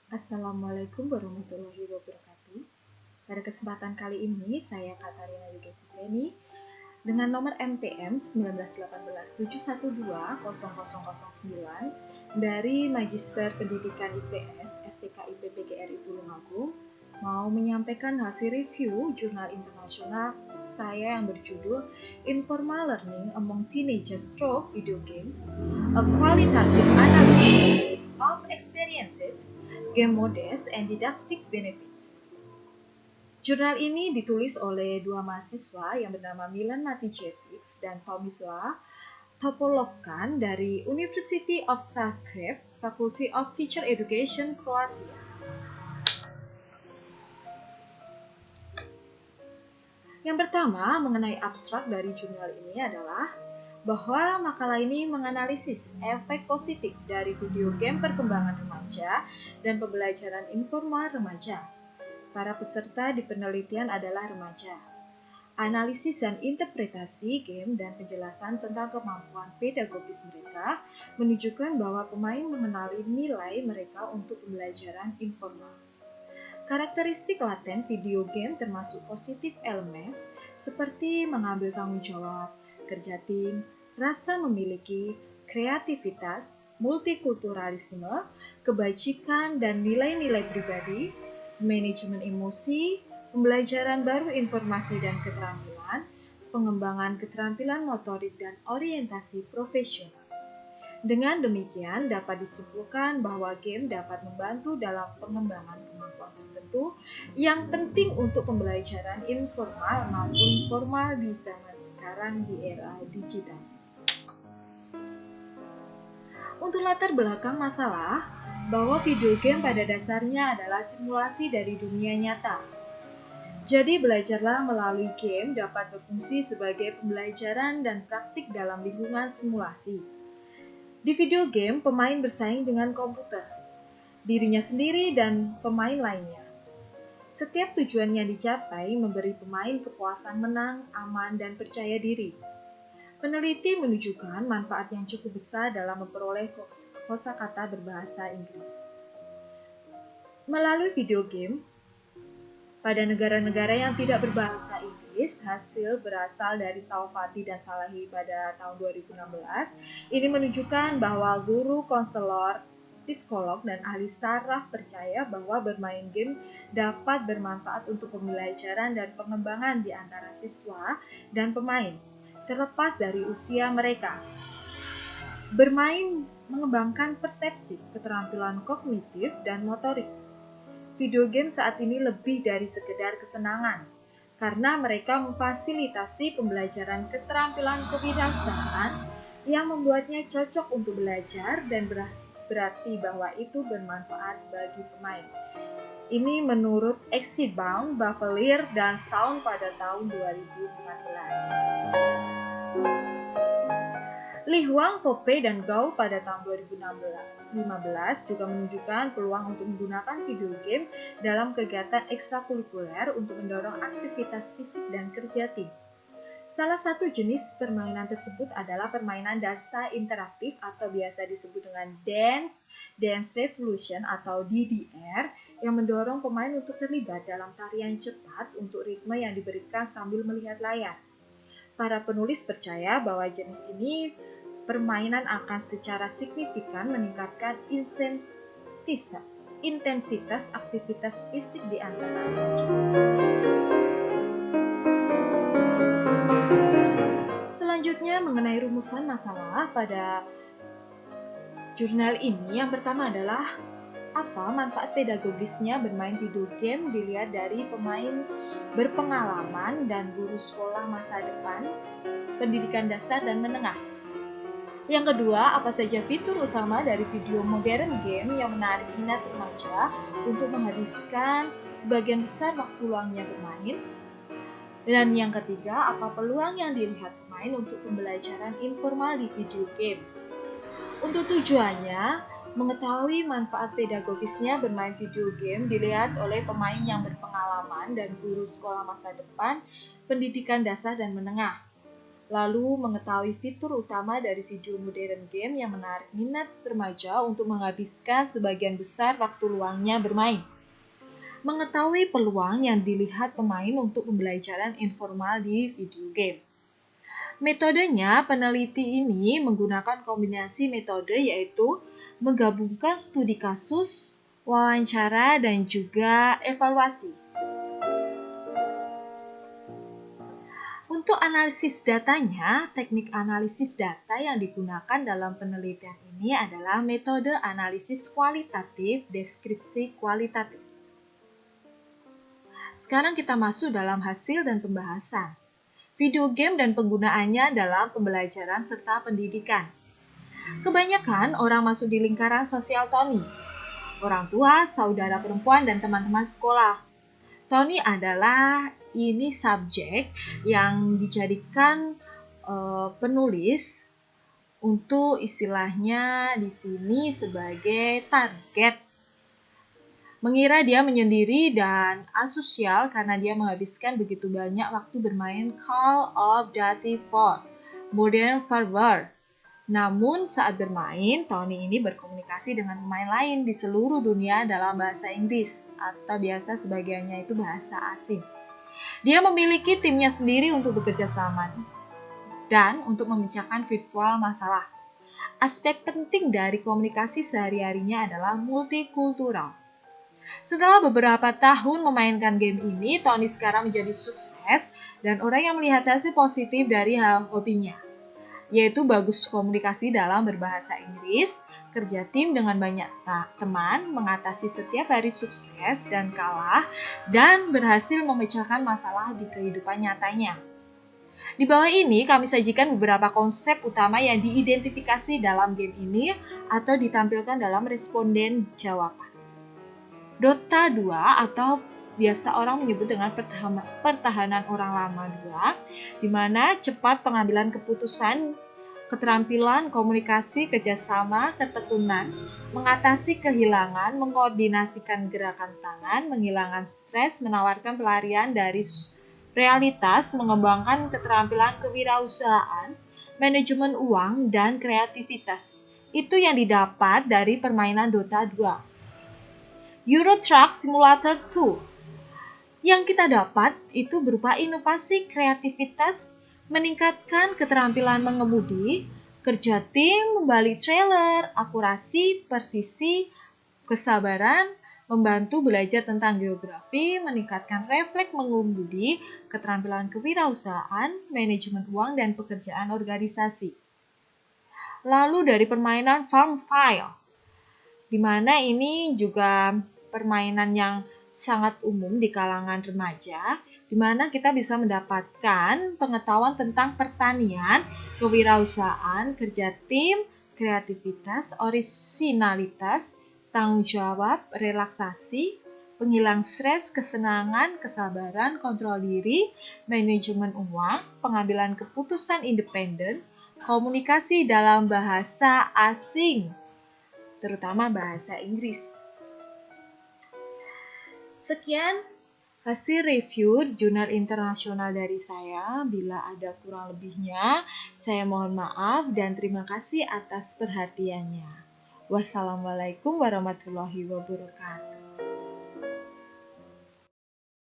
Assalamualaikum warahmatullahi wabarakatuh. Pada kesempatan kali ini, saya Katarina Yugesifreni dengan nomor MPM 191871200009 dari Magister Pendidikan IPS STKIP PGRI Tulungagung mau menyampaikan hasil review jurnal internasional saya yang berjudul Informal Learning Among Teenagers Through Video Games, a Qualitative Analysis of Experiences, Game Modes, and Didactic Benefits. Jurnal ini ditulis oleh dua mahasiswa yang bernama Milan Matijevic dan Tomislav Topolovkan dari University of Zagreb, Faculty of Teacher Education, Kroasia. Yang pertama, mengenai abstrak dari jurnal ini adalah bahwa makalah ini menganalisis efek positif dari video game perkembangan remaja dan pembelajaran informal remaja. Para peserta di penelitian adalah remaja. Analisis dan interpretasi game dan penjelasan tentang kemampuan pedagogis mereka menunjukkan bahwa pemain mengenali nilai mereka untuk pembelajaran informal. Karakteristik laten video game termasuk positif elements seperti mengambil tanggung jawab, kerja tim, rasa memiliki, kreativitas, multikulturalisme, kebajikan dan nilai-nilai pribadi, manajemen emosi, pembelajaran baru informasi dan keterampilan, pengembangan keterampilan motorik dan orientasi profesional. Dengan demikian, dapat disimpulkan bahwa game dapat membantu dalam pengembangan kemampuan tertentu yang penting untuk pembelajaran informal maupun formal di zaman sekarang di era digital. Untuk latar belakang masalah, bahwa video game pada dasarnya adalah simulasi dari dunia nyata. Jadi belajarlah melalui game dapat berfungsi sebagai pembelajaran dan praktik dalam lingkungan simulasi. Di video game, pemain bersaing dengan komputer, dirinya sendiri dan pemain lainnya. Setiap tujuannya dicapai memberi pemain kepuasan menang, aman, dan percaya diri. Peneliti menunjukkan manfaat yang cukup besar dalam memperoleh kosakata berbahasa Inggris. Melalui video game, pada negara-negara yang tidak berbahasa Inggris, hasil berasal dari Salvati dan Salahi pada tahun 2016. Ini menunjukkan bahwa guru, konselor, psikolog, dan ahli saraf percaya bahwa bermain game dapat bermanfaat untuk pembelajaran dan pengembangan di antara siswa dan pemain, terlepas dari usia mereka. Bermain mengembangkan persepsi, keterampilan kognitif, dan motorik. Video game saat ini lebih dari sekedar kesenangan, karena mereka memfasilitasi pembelajaran keterampilan kewirausahaan yang membuatnya cocok untuk belajar dan berarti bahwa itu bermanfaat bagi pemain. Ini menurut Exitbound, Bavelier, dan Sound pada tahun 2014. Li Huang, Pope, dan Gao pada tahun 2015 juga menunjukkan peluang untuk menggunakan video game dalam kegiatan ekstrakurikuler untuk mendorong aktivitas fisik dan kerja tim. Salah satu jenis permainan tersebut adalah permainan dansa interaktif atau biasa disebut dengan Dance Revolution atau DDR yang mendorong pemain untuk terlibat dalam tarian cepat untuk ritme yang diberikan sambil melihat layar. Para penulis percaya bahwa jenis ini permainan akan secara signifikan meningkatkan intensitas aktivitas fisik di antara remaja. Selanjutnya mengenai rumusan masalah pada jurnal ini, yang pertama adalah apa manfaat pedagogisnya bermain video game dilihat dari pemain berpengalaman dan guru sekolah masa depan, pendidikan dasar dan menengah. Yang kedua, apa saja fitur utama dari video modern game yang menarik minat remaja untuk menghabiskan sebagian besar waktu luangnya bermain? Dan yang ketiga, apa peluang yang dilihat pemain untuk pembelajaran informal di video game? Untuk tujuannya, mengetahui manfaat pedagogisnya bermain video game dilihat oleh pemain yang berpengalaman dan guru sekolah masa depan, pendidikan dasar dan menengah. lalu mengetahui fitur utama dari video modern game yang menarik minat remaja untuk menghabiskan sebagian besar waktu luangnya bermain. Mengetahui peluang yang dilihat pemain untuk pembelajaran informal di video game. Metodenya, peneliti ini menggunakan kombinasi metode yaitu menggabungkan studi kasus, wawancara, dan juga evaluasi. Untuk analisis datanya, teknik analisis data yang digunakan dalam penelitian ini adalah metode analisis kualitatif, deskripsi kualitatif. Sekarang kita masuk dalam hasil dan pembahasan. Video game dan penggunaannya dalam pembelajaran serta pendidikan. Kebanyakan orang masuk di lingkaran sosial Tony. Orang tua, saudara perempuan, dan teman-teman sekolah. Tony adalah ini subjek yang dijadikan penulis untuk istilahnya di sini sebagai target. Mengira dia menyendiri dan asosial karena dia menghabiskan begitu banyak waktu bermain Call of Duty 4, Modern Warfare. Namun saat bermain, Tony ini berkomunikasi dengan pemain lain di seluruh dunia dalam bahasa Inggris atau biasa sebagiannya itu bahasa asing. Dia memiliki timnya sendiri untuk bekerja sama dan untuk memecahkan virtual masalah. Aspek penting dari komunikasi sehari-harinya adalah multikultural. Setelah beberapa tahun memainkan game ini, Tony sekarang menjadi sukses dan orang yang melihat hasil positif dari hobinya, yaitu bagus komunikasi dalam berbahasa Inggris, kerja tim dengan banyak teman, mengatasi setiap hari sukses dan kalah, dan berhasil memecahkan masalah di kehidupan nyatanya. Di bawah ini kami sajikan beberapa konsep utama yang diidentifikasi dalam game ini atau ditampilkan dalam responden jawaban. Dota 2 atau biasa orang menyebut dengan pertahanan orang lama 2, di mana cepat pengambilan keputusan, keterampilan komunikasi, kerjasama, ketekunan, mengatasi kehilangan, mengkoordinasikan gerakan tangan, menghilangkan stres, menawarkan pelarian dari realitas, mengembangkan keterampilan kewirausahaan, manajemen uang, dan kreativitas. Itu yang didapat dari permainan Dota 2. Euro Truck Simulator 2. Yang kita dapat itu berupa inovasi kreativitas, meningkatkan keterampilan mengemudi, kerja tim, membalik trailer, akurasi, presisi, kesabaran, membantu belajar tentang geografi, meningkatkan refleks mengemudi, keterampilan kewirausahaan, manajemen uang, dan pekerjaan organisasi. Lalu dari permainan Farmville, di mana ini juga permainan yang sangat umum di kalangan remaja, di mana kita bisa mendapatkan pengetahuan tentang pertanian, kewirausahaan, kerja tim, kreativitas, orisinalitas, tanggung jawab, relaksasi, penghilang stres, kesenangan, kesabaran, kontrol diri, manajemen uang, pengambilan keputusan independen, komunikasi dalam bahasa asing, terutama bahasa Inggris. Sekian hasil review jurnal internasional dari saya. Bila ada kurang lebihnya, saya mohon maaf dan terima kasih atas perhatiannya. Wassalamualaikum warahmatullahi wabarakatuh.